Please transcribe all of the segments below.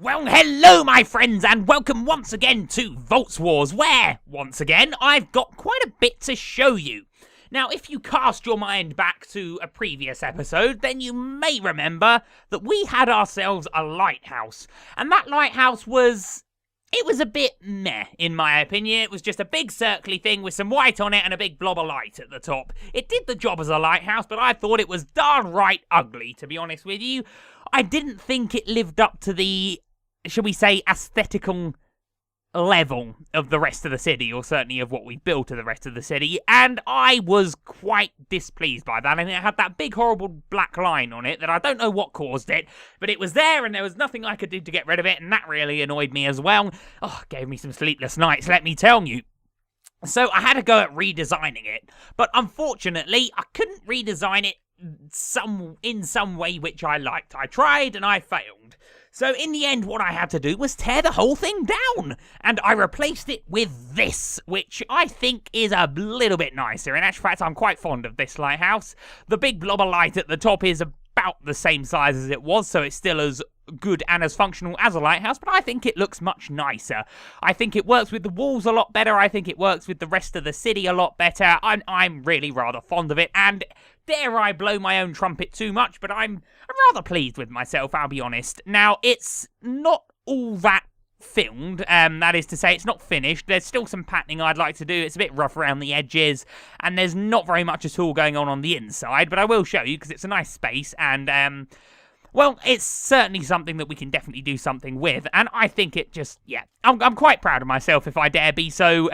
Well, hello, my friends, and welcome once again to Voltz Wars, where, once again, I've got quite a bit to show you. Now, if you cast your mind back to a previous episode, then you may remember that we had ourselves a lighthouse, and that lighthouse was a bit meh, in my opinion. It was just a big circly thing with some white on it and a big blob of light at the top. It did the job as a lighthouse, but I thought it was darn right ugly, to be honest with you. I didn't think it lived up to the, shall we say, aesthetical level of the rest of the city, or certainly of what we built to the rest of the city, and I was quite displeased by that. And it had that big horrible black line on it that I don't know what caused it, but it was there and there was nothing I could do to get rid of it, and that really annoyed me as well. Oh, gave me some sleepless nights, let me tell you. So I had to go at redesigning it, but unfortunately I couldn't redesign it in some way which I liked. I tried and I failed. So in the end, what I had to do was tear the whole thing down, and I replaced it with this, which I think is a little bit nicer. In actual fact, I'm quite fond of this lighthouse. The big blob of light at the top is about the same size as it was, so it's still as good and as functional as a lighthouse, but I think it looks much nicer. I think it works with the walls a lot better. I think it works with the rest of the city a lot better. I'm really rather fond of it, and dare I blow my own trumpet too much, but I'm rather pleased with myself, I'll be honest. Now, it's not all that filmed, that is to say, it's not finished. There's still some patterning I'd like to do. It's a bit rough around the edges, and there's not very much at all going on the inside, but I will show you because it's a nice space, and well, it's certainly something that we can definitely do something with, and I think it just, yeah, I'm quite proud of myself, if I dare be so,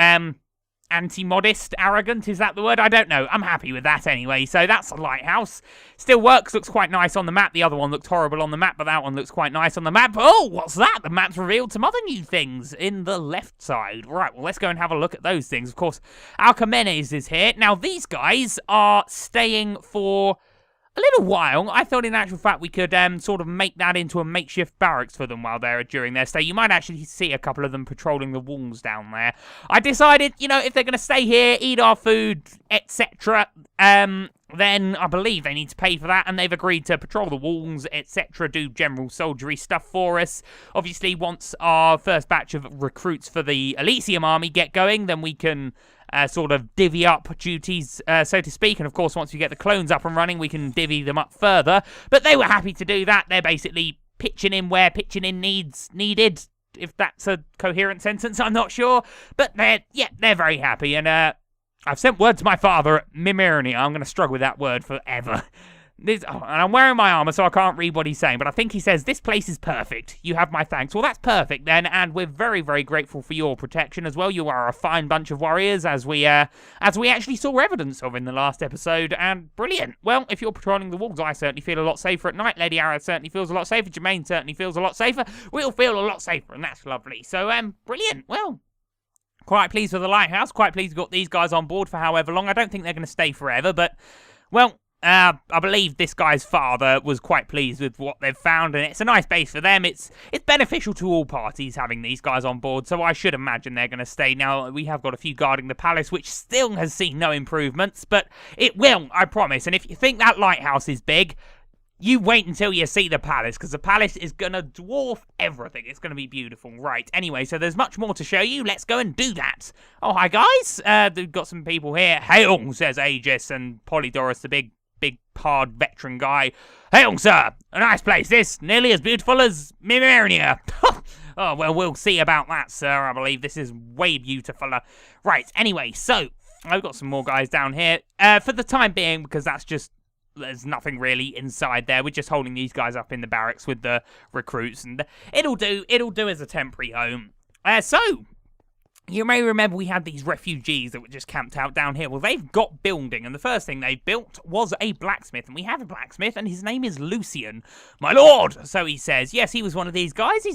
anti-modest, arrogant, is that the word? I don't know. I'm happy with that anyway. So that's a lighthouse. Still works, looks quite nice on the map. The other one looked horrible on the map, but that one looks quite nice on the map. Oh, what's that? The map's revealed some other new things in the left side. Right, well, let's go and have a look at those things. Of course, Alcamenes is here. Now, these guys are staying for a little while. I thought in actual fact we could sort of make that into a makeshift barracks for them while they're during their stay. You might actually see a couple of them patrolling the walls down there. I decided, you know, if they're going to stay here, eat our food, etc., then I believe they need to pay for that, and they've agreed to patrol the walls, etc., do general soldiery stuff for us. Obviously, once our first batch of recruits for the Elysium army get going, then we can sort of divvy up duties, so to speak. And of course, once we get the clones up and running, we can divvy them up further. But they were happy to do that. They're basically pitching in where pitching in needed. If that's a coherent sentence, I'm not sure. But they're very happy. And I've sent word to my father at Refinery. I'm going to struggle with that word forever. And I'm wearing my armor, so I can't read what he's saying, but I think he says, "This place is perfect. You have my thanks." Well, that's perfect then, and we're very, very grateful for your protection as well. You are a fine bunch of warriors, as we actually saw evidence of in the last episode, and brilliant. Well, if you're patrolling the walls, I certainly feel a lot safer at night. Lady Arrow certainly feels a lot safer. Jermaine certainly feels a lot safer. We'll feel a lot safer, and that's lovely. So, brilliant. Well, quite pleased with the lighthouse. Quite pleased we've got these guys on board for however long. I don't think they're going to stay forever, but, well, I believe this guy's father was quite pleased with what they've found, and it's a nice base for them. It's beneficial to all parties having these guys on board, so I should imagine they're going to stay. Now, we have got a few guarding the palace, which still has seen no improvements, but it will, I promise. And if you think that lighthouse is big, you wait until you see the palace, because the palace is going to dwarf everything. It's going to be beautiful. Right, anyway, so there's much more to show you. Let's go and do that. Oh, hi, guys. We've got some people here. Hail, says Aegis, and Polydorus, the big, hard veteran guy. Hail, sir. A nice place, this. Nearly as beautiful as Mimerinia. Oh, well, we'll see about that, sir. I believe this is way beautifuler. Right, anyway, so I've got some more guys down here. For the time being, because there's nothing really inside there. We're just holding these guys up in the barracks with the recruits, and it'll do as a temporary home. So you may remember we had these refugees that were just camped out down here. Well, they've got building, and the first thing they built was a blacksmith. And we have a blacksmith, and his name is Lucian. My lord, so he says. Yes, he was one of these guys.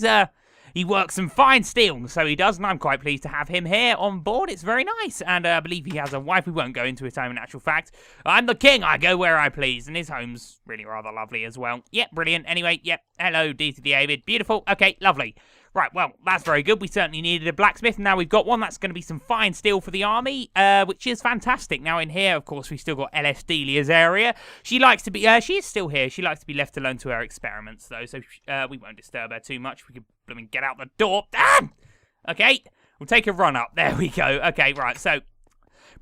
He works some fine steel, so he does, and I'm quite pleased to have him here on board. It's very nice, and I believe he has a wife. We won't go into his home in actual fact. I'm the king. I go where I please, and his home's really rather lovely as well. Yep, brilliant. Anyway, yep, hello, D to David. Beautiful. Okay, lovely. Right, well, that's very good. We certainly needed a blacksmith. Now we've got one. That's going to be some fine steel for the army, which is fantastic. Now in here, of course, we've still got LS Delia's area. She likes to be, she is still here. She likes to be left alone to her experiments, though, so we won't disturb her too much. We could get out the door. Damn! Okay, we'll take a run up. There we go. Okay, right, so,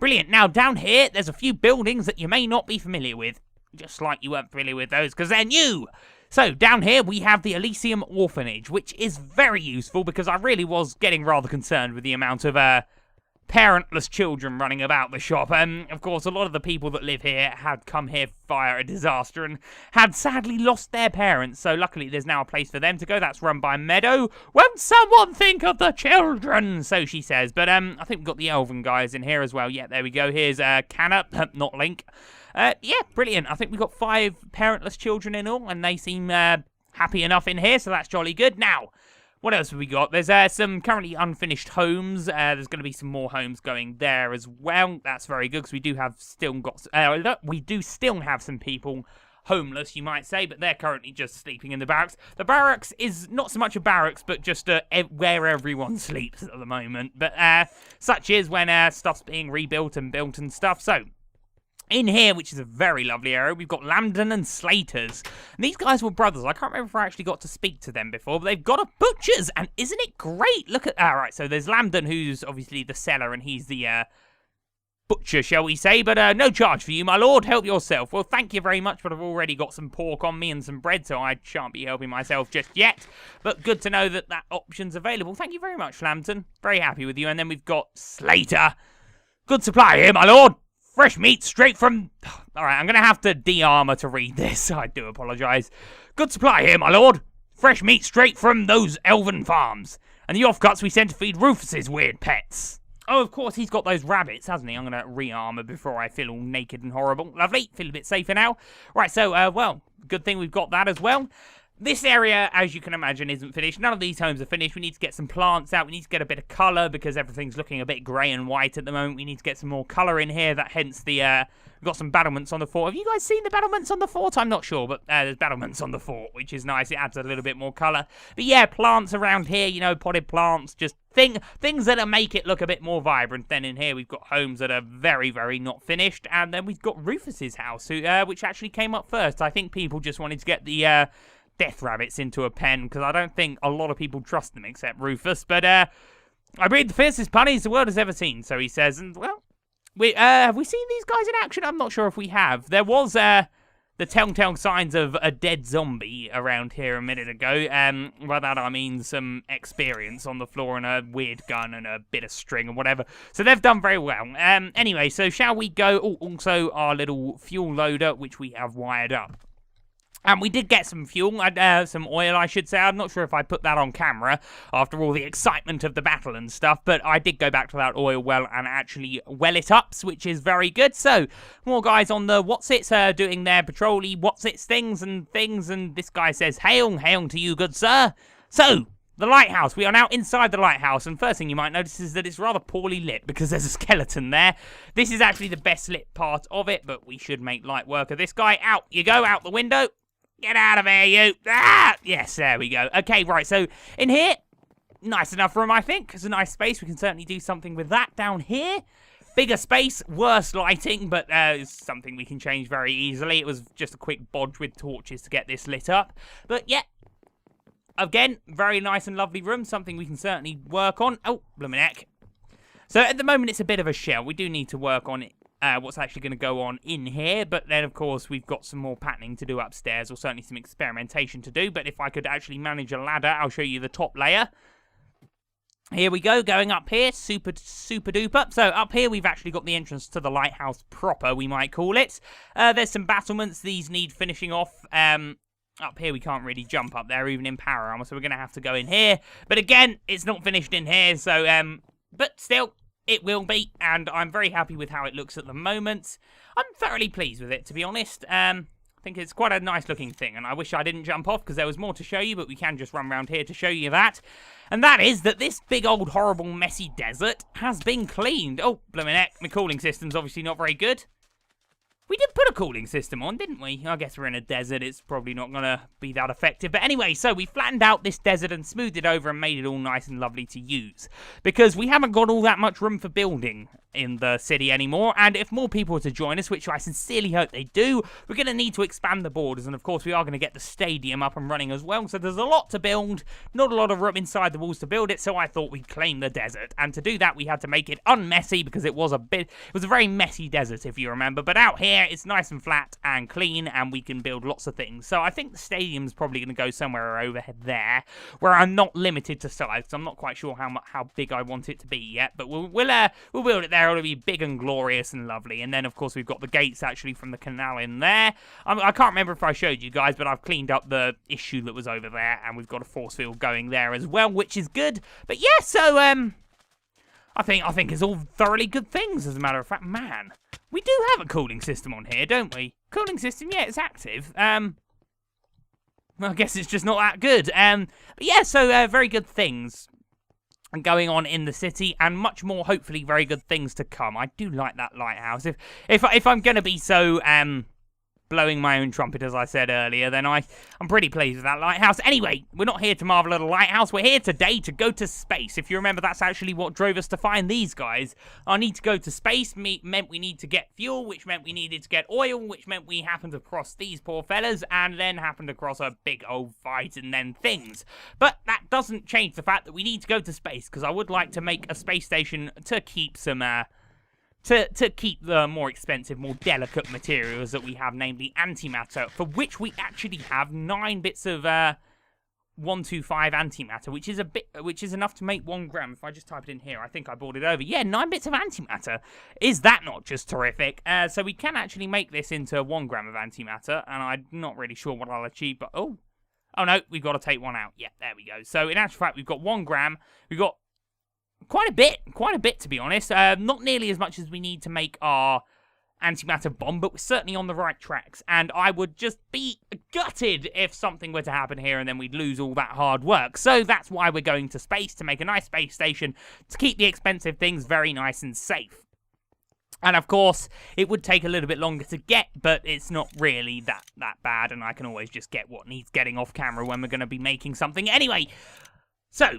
brilliant. Now down here, there's a few buildings that you may not be familiar with. Just like you weren't familiar with those, because they're new. So, down here, we have the Elysium Orphanage, which is very useful because I really was getting rather concerned with the amount of parentless children running about the shop. Of course, a lot of the people that live here had come here via a disaster and had sadly lost their parents. So, luckily, there's now a place for them to go. That's run by Meadow. Won't someone think of the children? So she says. But I think we've got the Elven guys in here as well. Yeah, there we go. Here's Canna, not Link. Yeah, brilliant. I think we've got 5 parentless children in all, and they seem happy enough in here, so that's jolly good. Now, what else have we got? There's some currently unfinished homes. There's going to be some more homes going there as well. That's very good, because we do still have some people homeless, you might say, but they're currently just sleeping in the barracks. The barracks is not so much a barracks, but just where everyone sleeps at the moment. But such is when stuff's being rebuilt and built and stuff, so... In here, which is a very lovely area, we've got Lambden and Slaters. And these guys were brothers. I can't remember if I actually got to speak to them before, but they've got a butcher's, and isn't it great? Look at that. Right, so there's Lambden, who's obviously the seller, and he's the butcher, shall we say. But no charge for you, my lord. Help yourself. Well, thank you very much, but I've already got some pork on me and some bread, so I shan't be helping myself just yet. But good to know that that option's available. Thank you very much, Lambden. Very happy with you. And then we've got Slater. Good supply here, my lord. Fresh meat straight from... Alright, I'm going to have to de-armor to read this. I do apologise. Good supply here, my lord. Fresh meat straight from those elven farms. And the offcuts we send to feed Rufus's weird pets. Oh, of course, he's got those rabbits, hasn't he? I'm going to re-armor before I feel all naked and horrible. Lovely. Feel a bit safer now. Right, so, well, good thing we've got that as well. This area, as you can imagine, isn't finished. None of these homes are finished. We need to get some plants out. We need to get a bit of colour because everything's looking a bit grey and white at the moment. We need to get some more colour in here. That hence the, we've got some battlements on the fort. Have you guys seen the battlements on the fort? I'm not sure, but there's battlements on the fort, which is nice. It adds a little bit more colour. But yeah, plants around here, you know, potted plants, just things that make it look a bit more vibrant. Then in here, we've got homes that are very, very not finished. And then we've got Rufus's house, which actually came up first. I think people just wanted to get the, death rabbits into a pen, because I don't think a lot of people trust them except Rufus. But I breed the fiercest bunnies the world has ever seen, so he says. And well, have we seen these guys in action? I'm not sure if we have. There was the telltale signs of a dead zombie around here a minute ago. By that I mean some experience on the floor and a weird gun and a bit of string and whatever. So they've done very well. Anyway, so shall we go? Oh, also our little fuel loader, which we have wired up. And we did get some fuel, some oil, I should say. I'm not sure if I put that on camera after all the excitement of the battle and stuff, but I did go back to that oil well and actually well it up, which is very good. So, more guys on the what's-its doing their patrol-y what's-its things, and this guy says, hail to you, good sir. So, the lighthouse. We are now inside the lighthouse, and first thing you might notice is that it's rather poorly lit because there's a skeleton there. This is actually the best lit part of it, but we should make light work of this guy. Out you go, out the window. Get out of here, you! Ah! Yes, there we go. Okay, right, so in here, nice enough room, I think. It's a nice space. We can certainly do something with that. Down here, bigger space, worse lighting, but it's something we can change very easily. It was just a quick bodge with torches to get this lit up. But yeah, again, very nice and lovely room. Something we can certainly work on. Oh, blooming heck. So at the moment, it's a bit of a shell. We do need to work on it. What's actually going to go on in here, but then of course we've got some more patterning to do upstairs, or certainly some experimentation to do. But if I could actually manage a ladder, I'll show you the top layer. Here we go, going up here, super duper. So up here we've actually got the entrance to the lighthouse proper, we might call it. There's some battlements, these need finishing off. Up here we can't really jump up there, even in power armor, so we're going to have to go in here. But again, it's not finished in here, so, but still, it will be, and I'm very happy with how it looks at the moment. I'm thoroughly pleased with it, to be honest. I think it's quite a nice looking thing, and I wish I didn't jump off because there was more to show you, but we can just run around here to show you that. And that is that this big old horrible messy desert has been cleaned. Oh, blooming heck, my cooling system's obviously not very good. We did put a cooling system on, didn't we? I guess we're in a desert. It's probably not going to be that effective. But anyway, so we flattened out this desert and smoothed it over and made it all nice and lovely to use. Because we haven't got all that much room for building in the city anymore, and if more people were to join us, which I sincerely hope they do, we're going to need to expand the borders, and of course we are going to get the stadium up and running as well, so there's a lot to build, not a lot of room inside the walls to build it, so I thought we'd claim the desert, and to do that we had to make it unmessy, because it was a very messy desert if you remember, but out here it's nice and flat and clean, and we can build lots of things, so I think the stadium's probably going to go somewhere over there, where I'm not limited to size, so I'm not quite sure how big I want it to be yet, but we'll build it there. It'll be big and glorious and lovely. And then, of course, we've got the gates actually from the canal in there. I can't remember if I showed you guys, but I've cleaned up the issue that was over there, and we've got a force field going there as well, which is good. But yeah, so I think it's all thoroughly good things. As a matter of fact, man, we do have a cooling system on here, don't we? Cooling system, yeah, it's active. Well, I guess it's just not that good. But yeah, so very good things going on in the city, and much more, hopefully, very good things to come. I do like that lighthouse. If I'm going to be so blowing my own trumpet, as I said earlier, then I'm pretty pleased with that lighthouse. Anyway, we're not here to marvel at a lighthouse. We're here today to go to space. If you remember, that's actually what drove us to find these guys. Our need to go to space meant we need to get fuel, which meant we needed to get oil, which meant we happened to cross these poor fellas, and then happened to cross a big old fight and then things. But that doesn't change the fact that we need to go to space, because I would like to make a space station to keep some to keep the more expensive, more delicate materials that we have, namely antimatter, for which we actually have 9 bits of 125 antimatter, which is enough to make 1 gram. If I just type it in here, I think I brought it over. Yeah, 9 bits of antimatter. Is that not just terrific? So we can actually make this into 1 gram of antimatter, and I'm not really sure what I'll achieve, but oh no, we've got to take one out. Yeah, there we go. So in actual fact, we've got 1 gram. We've got quite a bit to be honest. Not nearly as much as we need to make our antimatter bomb, but we're certainly on the right tracks. And I would just be gutted if something were to happen here and then we'd lose all that hard work. So that's why we're going to space, to make a nice space station, to keep the expensive things very nice and safe. And of course, it would take a little bit longer to get, but it's not really that bad, and I can always just get what needs getting off camera when we're going to be making something. Anyway, so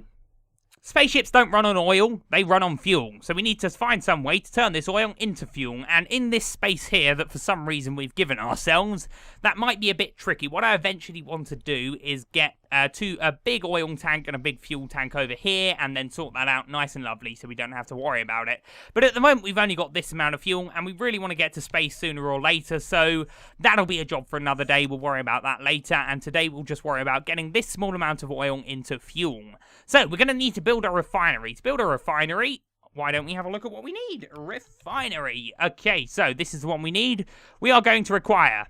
spaceships don't run on oil, they run on fuel. So we need to find some way to turn this oil into fuel. And in this space here that for some reason we've given ourselves, that might be a bit tricky. What I eventually want to do is get a big oil tank and a big fuel tank over here, and then sort that out nice and lovely so we don't have to worry about it. But at the moment we've only got this amount of fuel, and we really want to get to space sooner or later, so that'll be a job for another day. We'll worry about that later, and today we'll just worry about getting this small amount of oil into fuel. So we're going to need to build a refinery. To build a refinery, why don't we have a look at what we need? Refinery. Okay, so this is the one we need. We are going to require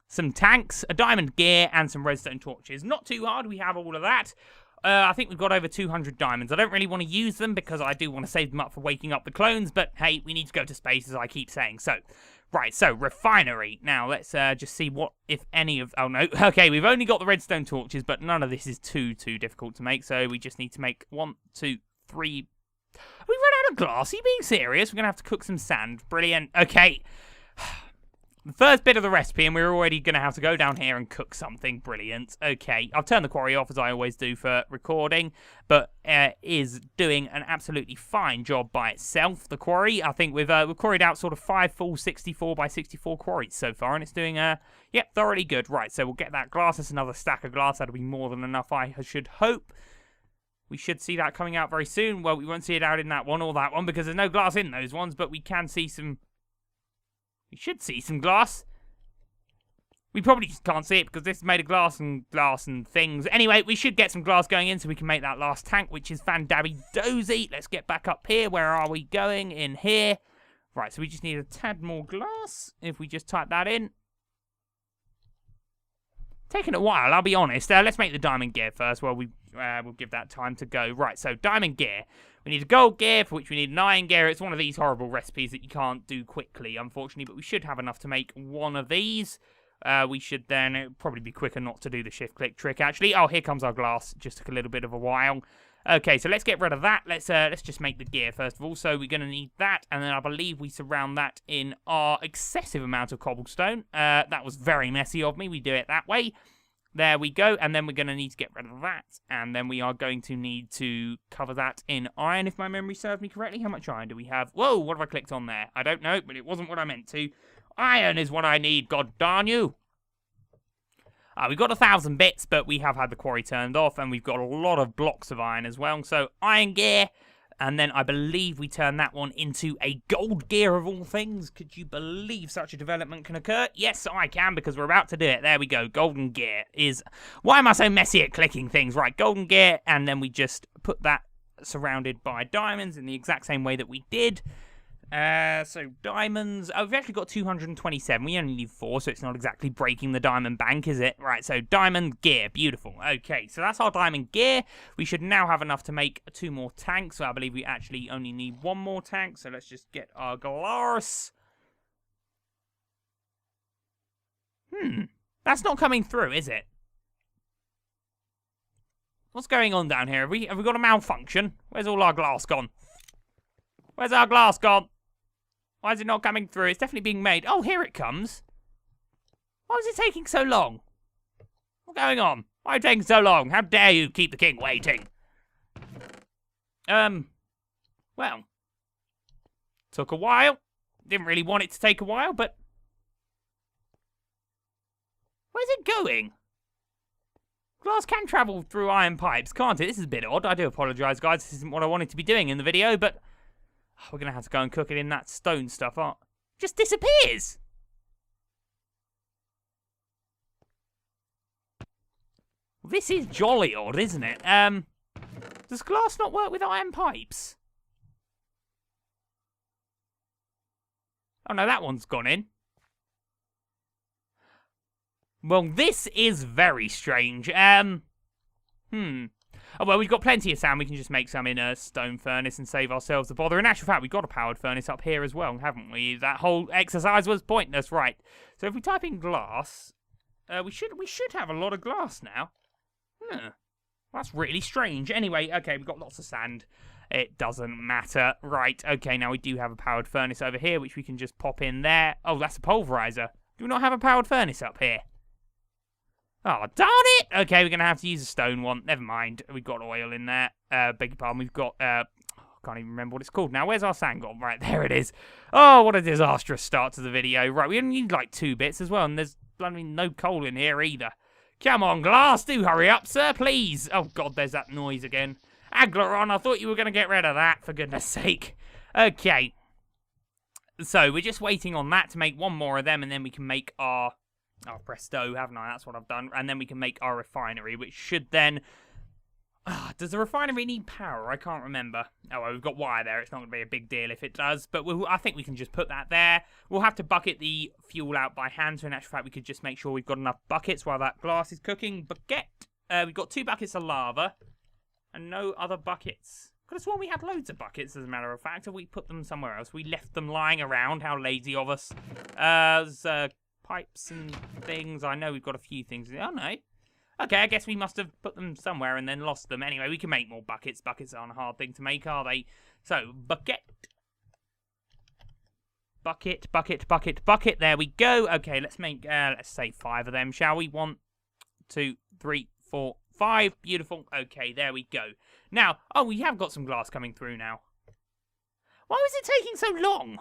some tanks, a diamond gear, and some redstone torches. Not too hard, we have all of that. I think we've got over 200 diamonds. I don't really want to use them because I do want to save them up for waking up the clones, but hey, we need to go to space, as I keep saying. So, right, so refinery. Now, let's just see what, if any of... Oh, no. Okay, we've only got the redstone torches, but none of this is too difficult to make, so we just need to make 1, 2, 3... We've run out of glass. Are you being serious? We're going to have to cook some sand. Brilliant. Okay. The first bit of the recipe, and we're already going to have to go down here and cook something. Brilliant. Okay, I've turned the quarry off, as I always do for recording, but is doing an absolutely fine job by itself, the quarry. I think we've quarried out sort of 5 full 64 by 64 quarries so far, and it's doing, yep, thoroughly good. Right, so we'll get that glass. That's another stack of glass. That'll be more than enough, I should hope. We should see that coming out very soon. Well, we won't see it out in that one or that one, because there's no glass in those ones, but we can see some... We should see some glass. We probably just can't see it because this is made of glass and things. Anyway, we should get some glass going in so we can make that last tank, which is fan-dabby-dozy. Let's get back up here. Where are we going? In here. Right, so we just need a tad more glass. If we just type that in. Taking a while, I'll be honest. Let's make the diamond gear first. Well, we'll give that time to go. Right, so diamond gear. We need a gold gear, for which we need an iron gear. It's one of these horrible recipes that you can't do quickly, unfortunately, but we should have enough to make one of these. We should then, it'd probably be quicker not to do the shift-click trick, actually. Oh, here comes our glass. Just took a little bit of a while. Okay, so let's get rid of that. Let's just make the gear, first of all. So we're going to need that, and then I believe we surround that in our excessive amount of cobblestone. That was very messy of me. We do it that way. There we go, and then we're going to need to get rid of that, and then we are going to need to cover that in iron, if my memory serves me correctly. How much iron do we have? Whoa, what have I clicked on there? I don't know, but it wasn't what I meant to. Iron is what I need, god darn you. We've got 1,000 bits, but we have had the quarry turned off, and we've got a lot of blocks of iron as well. So, iron gear, and then I believe we turn that one into a gold gear of all things. Could you believe such a development can occur? Yes, I can, because we're about to do it. There we go. Golden gear is... Why am I so messy at clicking things? Right, golden gear, and then we just put that surrounded by diamonds in the exact same way that we did. So diamonds, we've actually got 227, we only need 4, so it's not exactly breaking the diamond bank, is it? Right, so diamond gear, beautiful. Okay, so that's our diamond gear. We should now have enough to make 2 more tanks, so I believe we actually only need 1 more tank, so let's just get our glass. That's not coming through, is it? What's going on down here? Have we got a malfunction? Where's all our glass gone? Where's our glass gone? Why is it not coming through? It's definitely being made. Oh, here it comes. Why was it taking so long? What's going on? Why are you taking so long? How dare you keep the king waiting? Well. Took a while. Didn't really want it to take a while, but... Where's it going? Glass can travel through iron pipes, can't it? This is a bit odd. I do apologise, guys. This isn't what I wanted to be doing in the video, but... We're going to have to go and cook it in that stone stuff, aren't we? Just disappears! This is jolly odd, isn't it? Does glass not work with iron pipes? Oh no, that one's gone in. Well, this is very strange. Oh, well, we've got plenty of sand. We can just make some in a stone furnace and save ourselves the bother. In actual fact, we've got a powered furnace up here as well, haven't we? That whole exercise was pointless, right? So if we type in glass, we should have a lot of glass now. That's really strange. Anyway, okay, we've got lots of sand. It doesn't matter. Right, okay, now we do have a powered furnace over here, which we can just pop in there. Oh, that's a pulverizer. Do we not have a powered furnace up here? Oh, darn it! Okay, we're going to have to use a stone one. Never mind. We've got oil in there. Beg your pardon. We've got... I can't even remember what it's called now. Where's our sand gone? Right, there it is. Oh, what a disastrous start to the video. Right, we only need like 2 bits as well, and there's bloody no coal in here either. Come on, glass. Do hurry up, sir, please. Oh, God, there's that noise again. Aglaron, I thought you were going to get rid of that, for goodness sake. Okay. So, we're just waiting on that to make 1 more of them, and then we can make our... Oh, presto, haven't I? That's what I've done. And then we can make our refinery, which should then... does the refinery need power? I can't remember. Oh, well, we've got wire there. It's not going to be a big deal if it does. But I think we can just put that there. We'll have to bucket the fuel out by hand. So in actual fact, we could just make sure we've got enough buckets while that glass is cooking. Bucket. We've got 2 buckets of lava. And no other buckets. Could have sworn we had loads of buckets, as a matter of fact. Or we put them somewhere else. We left them lying around. How lazy of us. There's... pipes and things. I know we've got a few things. Oh, no. Okay, I guess we must have put them somewhere and then lost them. Anyway, we can make more buckets. Buckets aren't a hard thing to make, are they? So, bucket. Bucket, bucket, bucket, bucket. There we go. Okay, let's make, let's say 5 of them, shall we? 1, 2, 3, 4, 5. Beautiful. Okay, there we go. Now, oh, we have got some glass coming through now. Why was it taking so long?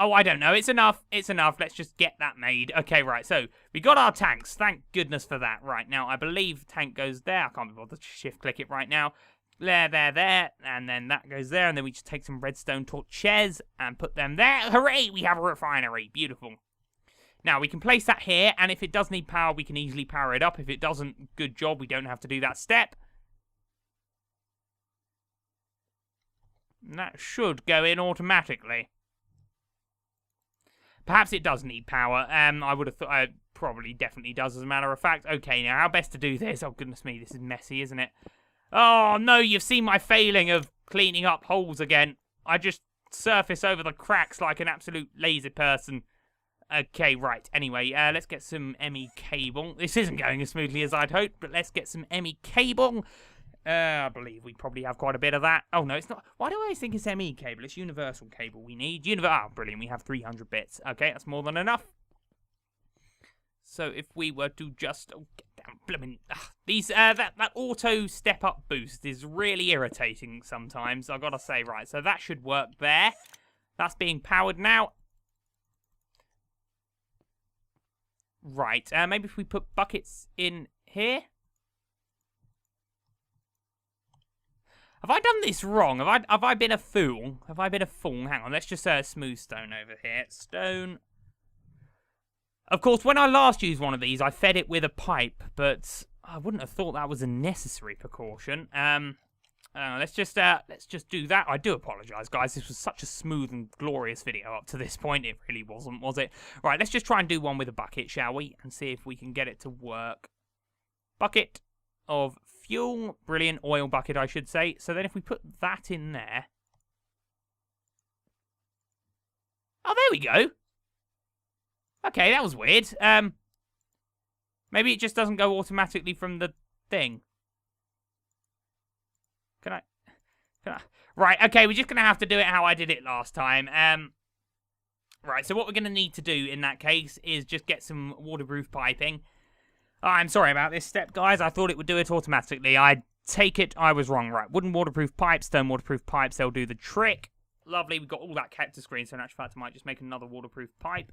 Oh, I don't know. It's enough. It's enough. Let's just get that made. Okay, right. So, we got our tanks. Thank goodness for that. Right, now, I believe tank goes there. I can't be bothered to shift-click it right now. There, there, there. And then that goes there. And then we just take some redstone torches and put them there. Hooray! We have a refinery. Beautiful. Now, we can place that here. And if it does need power, we can easily power it up. If it doesn't, good job. We don't have to do that step. And that should go in automatically. Perhaps it does need power. I would have thought it probably definitely does, as a matter of fact. Okay, now, how best to do this? Oh, goodness me, this is messy, isn't it? Oh, no, you've seen my failing of cleaning up holes again. I just surface over the cracks like an absolute lazy person. Okay, right. Anyway, let's get some ME cable. This isn't going as smoothly as I'd hoped, but let's get some ME cable. I believe we probably have quite a bit of that. Oh, no, it's not. Why do I always think it's ME cable? It's universal cable we need. Oh, brilliant. We have 300 bits. Okay, that's more than enough. So if we were to just... Oh, get down, blimmin'. That auto step-up boost is really irritating sometimes, I've got to say. Right, so that should work there. That's being powered now. Right, maybe if we put buckets in here. Have I done this wrong? Have I been a fool? Have I been a fool? Hang on, let's just smooth stone over here. Stone. Of course, when I last used one of these, I fed it with a pipe, but I wouldn't have thought that was a necessary precaution. Let's just do that. I do apologise, guys. This was such a smooth and glorious video up to this point. It really wasn't, was it? Right, let's just try and do one with a bucket, shall we? And see if we can get it to work. Bucket of fuel. Brilliant. Oil bucket, I should say. So then if we put that in there... Oh, there we go. Okay, that was weird. Maybe it just doesn't go automatically from the thing. Can I? Right, okay, we're just going to have to do it how I did it last time. Right, so what we're going to need to do in that case is just get some waterproof piping. Oh, I'm sorry about this step, guys. I thought it would do it automatically. I take it I was wrong. Right, wooden waterproof pipes, stone waterproof pipes, they'll do the trick. Lovely, we've got all that kept to screen, so in actual fact I might just make another waterproof pipe.